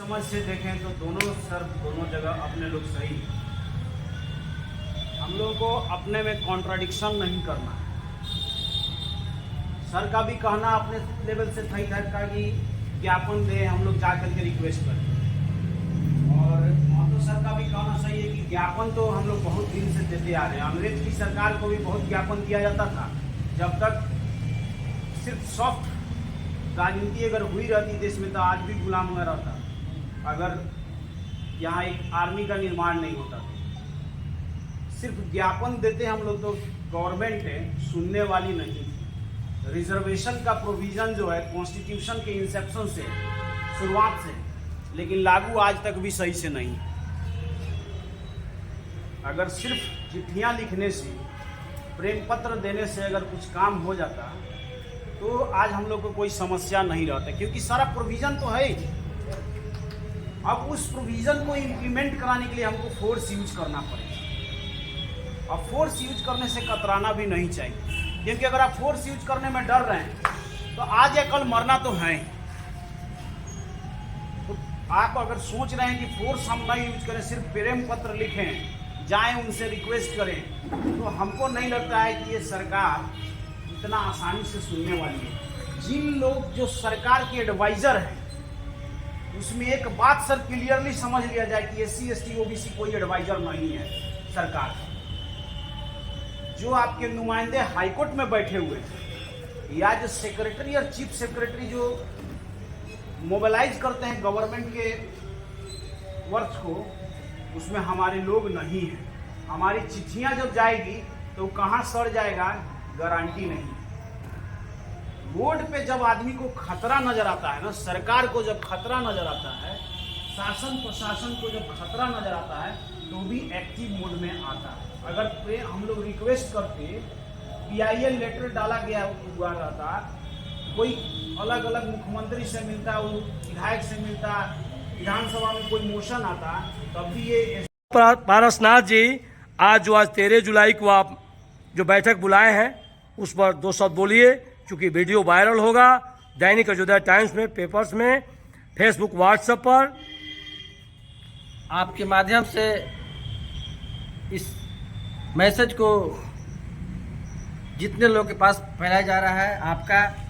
समझ से देखें तो दोनों जगह अपने लोग सही हैं। हम लोगों को अपने में कॉन्ट्राडिक्शन नहीं करना है। सर का भी कहना अपने लेवल से सही था कि ज्ञापन दे, हम लोग जा करके रिक्वेस्ट करें, और तो सर का भी कहना सही है कि ज्ञापन तो हम लोग बहुत दिन से देते आ रहे हैं। अंग्रेज की सरकार को भी बहुत ज्ञापन दिया जाता था, जब तक सिर्फ सॉफ्ट राजनीति अगर हुई रहती देश में तो आज भी गुलाम हुआ रहता, अगर यहाँ एक आर्मी का निर्माण नहीं होता। सिर्फ ज्ञापन देते हम लोग, तो गवर्नमेंट है सुनने वाली नहीं थी। रिजर्वेशन का प्रोविजन जो है कॉन्स्टिट्यूशन के इंसेप्शन से, शुरुआत से, लेकिन लागू आज तक भी सही से नहीं। अगर सिर्फ चिट्ठियां लिखने से, प्रेम पत्र देने से अगर कुछ काम हो जाता तो आज हम लोग को कोई समस्या नहीं रहता, क्योंकि सारा प्रोविजन तो है। अब उस प्रोविजन को इम्प्लीमेंट कराने के लिए हमको फोर्स यूज करना पड़ेगा, और फोर्स यूज करने से कतराना भी नहीं चाहिए, क्योंकि अगर आप फोर्स यूज करने में डर रहे हैं तो आज या कल मरना तो है। तो आप अगर सोच रहे हैं कि फोर्स हम नहीं यूज करें, सिर्फ प्रेम पत्र लिखें, जाएं उनसे रिक्वेस्ट करें, तो हमको नहीं लगता है कि ये सरकार इतना आसानी से सुनने वाली है। जिन लोग जो सरकार के एडवाइजर हैं, उसमें एक बात सर क्लियरली समझ लिया जाए कि SC ST OBC कोई एडवाइजर नहीं है सरकार। जो आपके नुमाइंदे हाईकोर्ट में बैठे हुए हैं, या जो सेक्रेटरी और चीफ सेक्रेटरी जो मोबिलाइज करते हैं गवर्नमेंट के वर्क को, उसमें हमारे लोग नहीं हैं। हमारी चिट्ठियां जब जाएगी तो कहाँ सड़ जाएगा गारंटी नहीं। रोड पे जब आदमी को खतरा नजर आता है ना, सरकार को जब खतरा नजर आता है, शासन प्रशासन को जब खतरा नजर आता है, तो भी एक्टिव मोड में आता है। अगर हम लोग रिक्वेस्ट करते, PIL लेटर डाला गया हुआ रहता, कोई अलग अलग मुख्यमंत्री से मिलता, वो विधायक से मिलता, विधानसभा में कोई मोशन आता, तब भी ये पारसनाथ जी आज 13 जुलाई को आप जो बैठक बुलाए हैं उस पर 2 शब्द बोलिए, क्योंकि वीडियो वायरल होगा दैनिक अयोध्या टाइम्स में, पेपर्स में, फेसबुक, व्हाट्सएप पर। आपके माध्यम से इस मैसेज को जितने लोगों के पास फैलाया जा रहा है,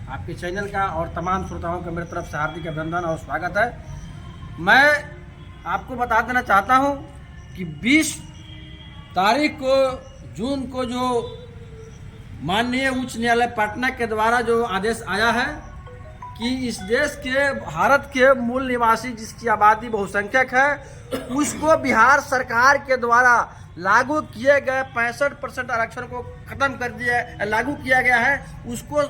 आपके चैनल का और तमाम श्रोताओं का मेरी तरफ से हार्दिक अभिनंदन और स्वागत है। मैं आपको बता देना चाहता हूं कि 20 तारीख को जून को जो माननीय उच्च न्यायालय पटना के द्वारा जो आदेश आया है कि इस देश के, भारत के मूल निवासी जिसकी आबादी बहुसंख्यक है, उसको बिहार सरकार के द्वारा लागू किए गए 65% आरक्षण को खत्म कर दिया, लागू किया गया है, उसको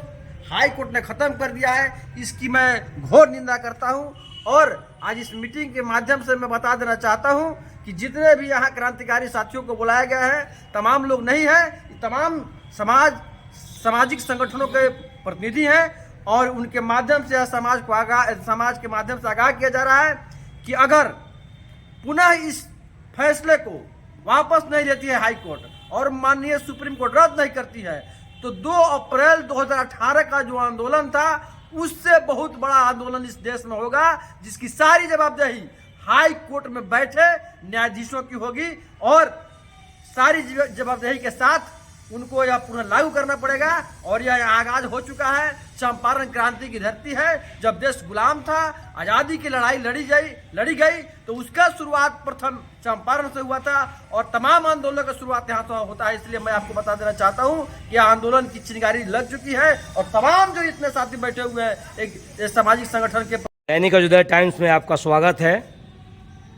हाई कोर्ट ने खत्म कर दिया है। इसकी मैं घोर निंदा करता हूं, और आज इस मीटिंग के माध्यम से मैं बता देना चाहता हूं कि जितने भी यहाँ क्रांतिकारी साथियों को बुलाया गया है, तमाम लोग नहीं हैं, तमाम सामाजिक संगठनों के प्रतिनिधि हैं, और उनके माध्यम से समाज के माध्यम से आगाह किया जा रहा है कि अगर पुनः इस फैसले को वापस नहीं लेती है हाई कोर्ट और माननीय सुप्रीम कोर्ट रद्द नहीं करती है, तो 2 अप्रैल 2018 का जो आंदोलन था, उससे बहुत बड़ा आंदोलन इस देश में होगा, जिसकी सारी जवाबदेही हाई कोर्ट में बैठे न्यायाधीशों की होगी, और सारी जवाबदेही के साथ उनको यह पुनः लागू करना पड़ेगा। और यह आगाज हो चुका है। चंपारण क्रांति की धरती है, जब देश गुलाम था, आज़ादी की लड़ाई लड़ी गई, तो उसका शुरुआत प्रथम चंपारण से हुआ था, और तमाम आंदोलनों का शुरुआत यहाँ से होता है। इसलिए मैं आपको बता देना चाहता हूँ कि आंदोलन की चिंगारी लग चुकी है, और तमाम जो इतने साथी बैठे हुए हैं एक सामाजिक संगठन के। दैनिक अयोध्या टाइम्स में आपका स्वागत है।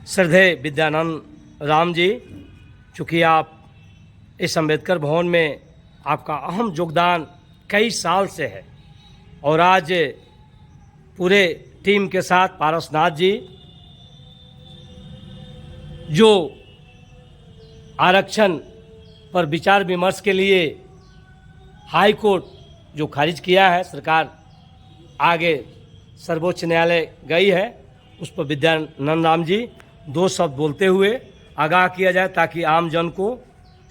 श्रद्धेय विद्यानंद राम जी, चूँकि आप इस अम्बेडकर भवन में आपका अहम योगदान कई साल से है, और आज पूरे टीम के साथ पारसनाथ जी जो आरक्षण पर विचार विमर्श के लिए हाई कोर्ट जो खारिज किया है, सरकार आगे सर्वोच्च न्यायालय गई है, उस पर विद्यानंद राम जी 2 शब्द बोलते हुए आगाह किया जाए, ताकि आम जन को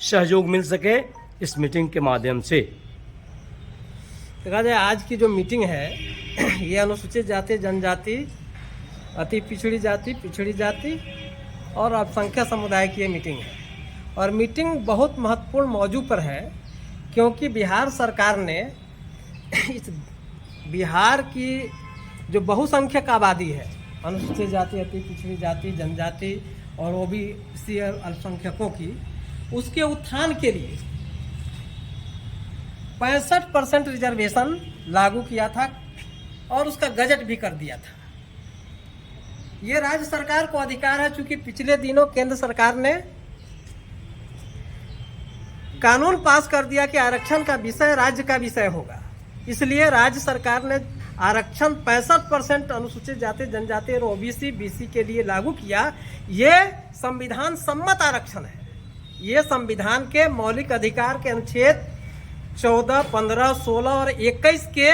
सहयोग मिल सके इस मीटिंग के माध्यम से। देखा जाए आज की जो मीटिंग है, ये अनुसूचित जाति जनजाति अति पिछड़ी जाति और अल्पसंख्यक समुदाय की ये मीटिंग है। और मीटिंग बहुत महत्वपूर्ण मौजू पर है, क्योंकि बिहार सरकार ने इस बिहार की जो बहुसंख्यक आबादी है, अनुसूचित जाति, अति पिछड़ी जाति, जनजाति और ओबीसी अल्पसंख्यकों की, उसके उत्थान के लिए 65% रिजर्वेशन लागू किया था और उसका गजट भी कर दिया था। ये राज्य सरकार को अधिकार है, चूंकि पिछले दिनों केंद्र सरकार ने कानून पास कर दिया कि आरक्षण का विषय राज्य का विषय होगा, इसलिए राज्य सरकार ने आरक्षण 65% अनुसूचित जाति, जनजाति और ओबीसी बीसी के लिए लागू किया। ये संविधान सम्मत आरक्षण है। ये संविधान के मौलिक अधिकार के अनुच्छेद 14, 15, 16 और 21 के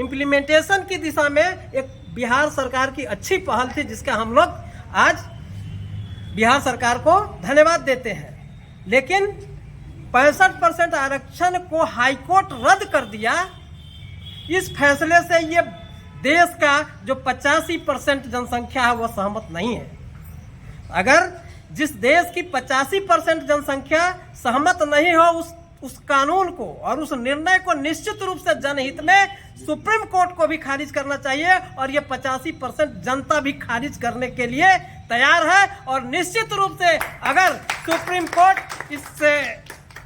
इम्प्लीमेंटेशन की दिशा में एक बिहार सरकार की अच्छी पहल थी, जिसका हम लोग आज बिहार सरकार को धन्यवाद देते हैं। लेकिन 65% आरक्षण को हाईकोर्ट रद्द कर दिया। इस फैसले से ये देश का जो 85% जनसंख्या है वो सहमत नहीं है। अगर जिस देश की 85% जनसंख्या सहमत नहीं हो उस कानून को और उस निर्णय को निश्चित रूप से जनहित में सुप्रीम कोर्ट को भी खारिज करना चाहिए, और ये 85% जनता भी खारिज करने के लिए तैयार है। और निश्चित रूप से अगर सुप्रीम कोर्ट इस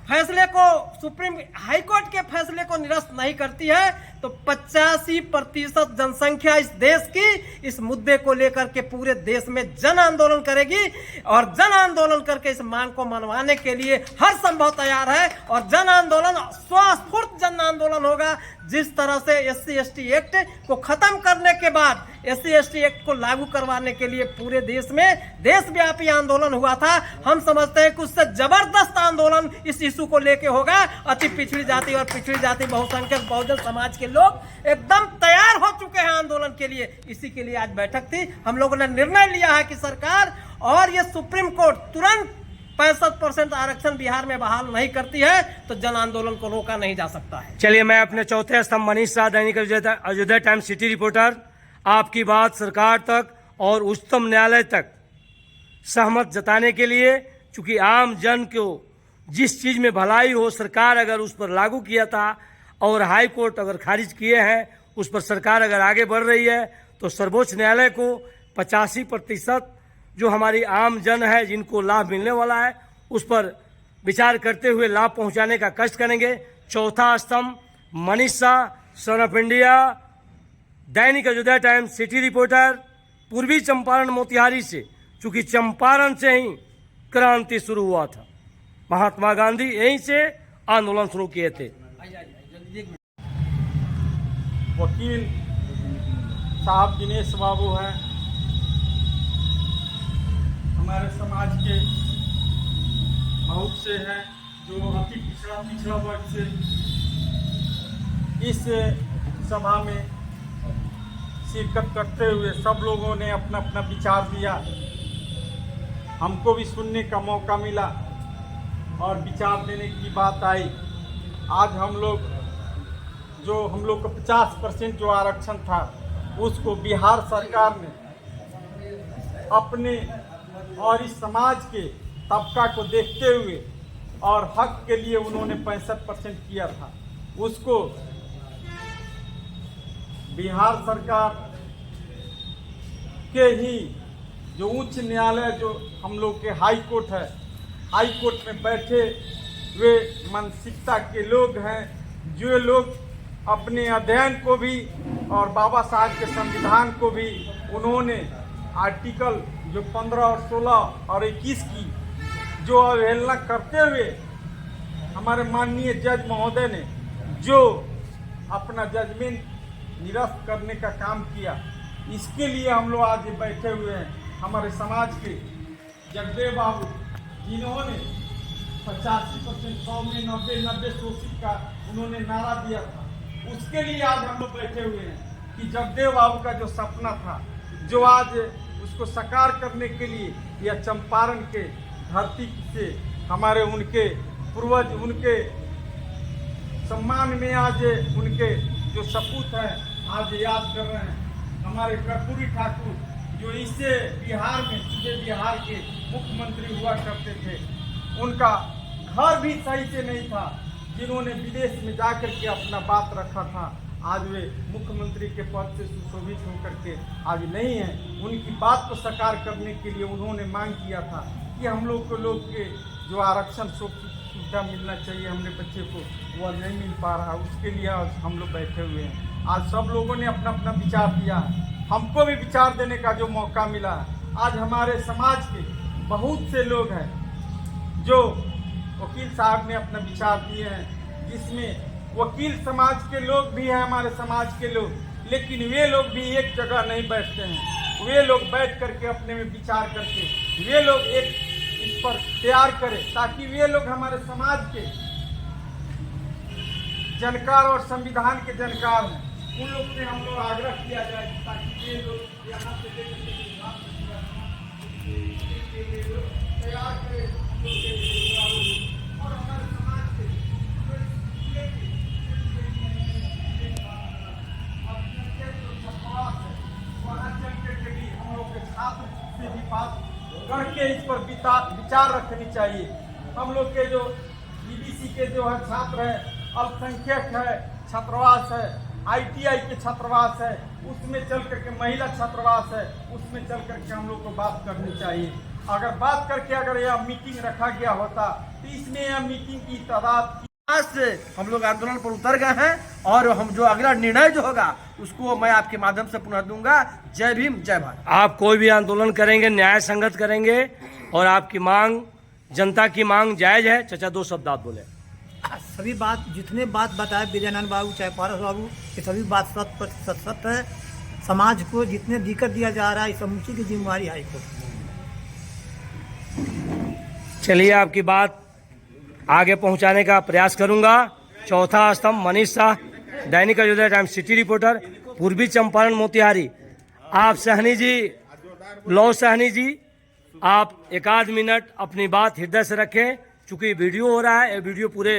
फैसले को, सुप्रीम हाई कोर्ट के फैसले को निरस्त नहीं करती है, तो 85% जनसंख्या इस देश की इस मुद्दे को लेकर के पूरे देश में जन आंदोलन करेगी, और जन आंदोलन करके इस मांग को मनवाने के लिए हर संभव तैयार है। और जन आंदोलन स्वस्फूर्त जन आंदोलन होगा। जिस तरह से SC/ST एक्ट को खत्म करने के बाद SC/ST एक्ट को लागू करवाने के लिए पूरे देश में देशव्यापी आंदोलन हुआ था, हम समझते हैं कि उससे जबरदस्त आंदोलन इस इशू को लेके होगा। अति पिछड़ी जाति और पिछड़ी जाति बहुसंख्यक बहुजन समाज के लोग एकदम तैयार हो चुके हैं आंदोलन के लिए। इसी के लिए आज बैठक थी। हम लोगों ने निर्णय लिया है कि सरकार और ये सुप्रीम कोर्ट तुरंत 65% आरक्षण बिहार में बहाल नहीं करती है तो जन आंदोलन को रोका नहीं जा सकता है। चलिए, मैं अपने चौथे स्तंभ मनीष शाह, दैनिक अयोध्या टाइम्स सिटी रिपोर्टर, आपकी बात सरकार तक और उच्चतम न्यायालय तक सहमत जताने के लिए, चूंकि आम जन को जिस चीज़ में भलाई हो, सरकार अगर उस पर लागू किया था और हाई कोर्ट अगर खारिज किए हैं, उस पर सरकार अगर आगे बढ़ रही है, तो सर्वोच्च न्यायालय को 85% जो हमारी आम जन है जिनको लाभ मिलने वाला है, उस पर विचार करते हुए लाभ पहुंचाने का कष्ट करेंगे। चौथा स्तंभ Manish Shah, son of India, Dainik Ayodhya times city reporter, पूर्वी चंपारण मोतिहारी से, चूंकि चंपारण से ही क्रांति शुरू हुआ था। महात्मा गांधी यहीं से आंदोलन शुरू किए थे। वकील साहब दिनेश बाबू हैं, हमारे समाज के बहुत से हैं जो अति पिछड़ा वर्ग से इस सभा में शिरकत करते हुए सब लोगों ने अपना अपना विचार दिया। हमको भी सुनने का मौका मिला और विचार देने की बात आई। आज हम लोग का 50% जो आरक्षण था उसको बिहार सरकार ने अपने और इस समाज के तबका को देखते हुए और हक के लिए उन्होंने 65% किया था, उसको बिहार सरकार के ही जो उच्च न्यायालय, जो हम लोग के हाई कोर्ट है, हाई कोर्ट में बैठे वे मानसिकता के लोग हैं, जो लोग अपने अध्ययन को भी और बाबा साहब के संविधान को भी उन्होंने आर्टिकल जो 15 और 16 और 21 की जो अवहेलना करते हुए हमारे माननीय जज महोदय ने जो अपना जजमेंट निरस्त करने का काम किया, इसके लिए हम लोग आज बैठे हुए हैं। हमारे समाज के जगदेव बाबू जिन्होंने 85%, 100 में 90 शोषित का उन्होंने नारा दिया था, उसके लिए आज हम लोग बैठे हुए हैं कि जगदेव बाबू का जो सपना था, जो आज उसको साकार करने के लिए यह चंपारण के धरती से हमारे उनके पूर्वज, उनके सम्मान में आज उनके जो सपूत हैं आज याद कर रहे हैं। हमारे कर्पूरी ठाकुर जिससे बिहार में जो बिहार के मुख्यमंत्री हुआ करते थे उनका घर भी सही से नहीं था, जिन्होंने विदेश में जाकर के अपना बात रखा था, आज वे मुख्यमंत्री के पद से सुशोभित होकर के आज नहीं है। उनकी बात को साकार करने के लिए उन्होंने मांग किया था कि हम लोग के जो आरक्षण सुविधा मिलना चाहिए हमने बच्चे को, वह नहीं मिल पा रहा, उसके लिए आज हम लोग बैठे हुए हैं। आज सब लोगों ने अपना अपना विचार दिया है, हमको भी विचार देने का जो मौका मिला है। आज हमारे समाज के बहुत से लोग हैं जो वकील साहब ने अपना विचार दिए हैं, जिसमें वकील समाज के लोग भी हैं, हमारे समाज के लोग, लेकिन वे लोग भी एक जगह नहीं बैठते हैं। वे लोग बैठ करके अपने में विचार करके वे लोग एक इस पर तैयार करें, ताकि वे लोग हमारे समाज के जानकार और संविधान के जानकार हैं, उन लोग से हम लोग आग्रह किया जाए ताकि वे लोग यहाँ से तैयार करें और हमारे समाज के वहाँ चल करके भी हम लोग के छात्र से भी बात करके इस पर विचार रखनी चाहिए। हम लोग के जो ईबीसी के जो है छात्र है, अल्पसंख्यक है, छात्रावास है, ITI के छात्रावास है, उसमें चल करके महिला छात्रावास है, उसमें चल करके हम लोग को बात करनी चाहिए। अगर बात करके अगर यह मीटिंग रखा गया होता तो इसमें यह मीटिंग की तादाद आज से हम लोग आंदोलन पर उतर गए हैं और हम जो अगला निर्णय जो होगा उसको मैं आपके माध्यम से पुनः दूंगा। जय भीम, जय भारत। आप कोई भी आंदोलन करेंगे न्याय संगत करेंगे और आपकी मांग, जनता की मांग जायज है। चाचा दो शब्द आप बोले। सभी बात जितने बात बताए विजयानंद बाबू चाहे पारस बाबू, ये सभी बात 100% सत्य है। समाज को जितने दिक्कत दिया जा रहा है इस समूची की जिम्मेवारी हाईकोर्ट। चलिए आपकी बात आगे पहुंचाने का प्रयास करूंगा। चौथा स्तंभ मनीष शाह, दैनिक अयोध्या टाइम्स सिटी रिपोर्टर, पूर्वी चंपारण मोतिहारी। आप सहनी जी, लौ सहनी जी, आप एक आध मिनट अपनी बात हृदय से रखें, चूंकि वीडियो हो रहा है, ये वीडियो पूरे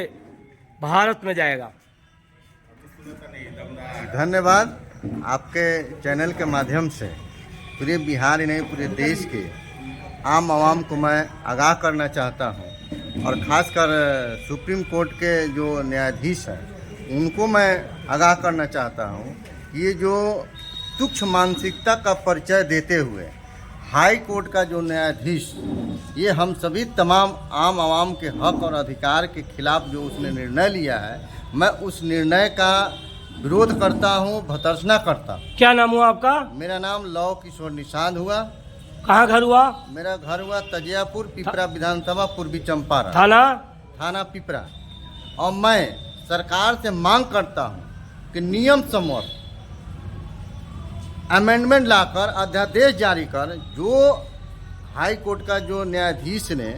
भारत में जाएगा। धन्यवाद। आपके चैनल के माध्यम से पूरे बिहार ही नहीं पूरे देश के आम आवाम को मैं आगाह करना चाहता हूं, और ख़ासकर सुप्रीम कोर्ट के जो न्यायाधीश हैं उनको मैं आगाह करना चाहता हूं कि ये जो तुच्छ मानसिकता का परिचय देते हुए हाई कोर्ट का जो न्यायाधीश, ये हम सभी तमाम आम आवाम के हक और अधिकार के खिलाफ जो उसने निर्णय लिया है, मैं उस निर्णय का विरोध करता हूं, भर्त्सना करता हूं। क्या नाम हुआ आपका? मेरा नाम लौ किशोर निषाद हुआ। कहाँ घर हुआ? मेरा घर हुआ तजियापुर, पिपरा विधानसभा, पूर्वी चंपारण थाना पिपरा। और मैं सरकार से मांग करता हूं कि नियम सम्मत अमेंडमेंट लाकर अध्यादेश जारी कर, जो हाई कोर्ट का जो न्यायाधीश ने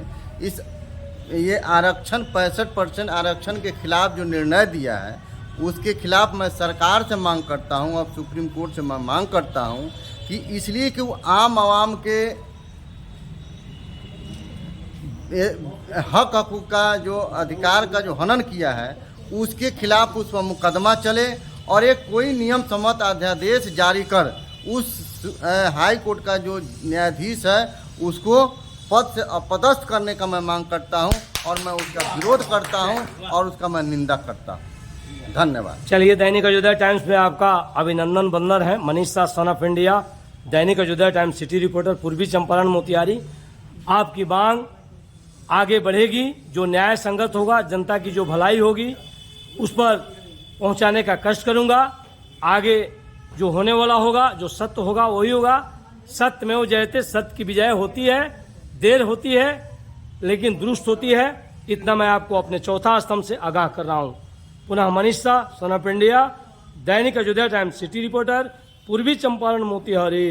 ये आरक्षण 65% आरक्षण के खिलाफ जो निर्णय दिया है, उसके खिलाफ मैं सरकार से मांग करता हूं और सुप्रीम कोर्ट से मैं मांग करता हूं कि इसलिए कि वो आम आवाम के हक हकूक़ का जो अधिकार का जो हनन किया है, उसके खिलाफ उस पर मुकदमा चले और एक कोई नियम सम्मत अध्यादेश जारी कर उस हाई कोर्ट का जो न्यायाधीश है उसको पद से अपदस्थ करने का मैं मांग करता हूं, और मैं उसका विरोध करता हूं और उसका मैं निंदा करता हूं। धन्यवाद। चलिए, दैनिक अयोध्या टाइम्स में आपका अभिनंदन बंदर है। Manish Shah, son of India, Dainik Ayodhya times city reporter, पूर्वी चंपारण मोतिहारी। आपकी मांग आगे बढ़ेगी, जो न्याय संगत होगा, जनता की जो भलाई होगी उस पर पहुंचाने का कष्ट करूंगा। आगे जो होने वाला होगा, जो सत्य होगा वही होगा। सत्यमेव जयते, सत्य की विजय होती है, देर होती है लेकिन दुरुस्त होती है। इतना मैं आपको अपने चौथा स्तंभ से आगाह कर रहा हूं। पुनः Manish Shah, son of India, Dainik Ayodhya times city reporter, पूर्वी चंपारण मोतिहारी।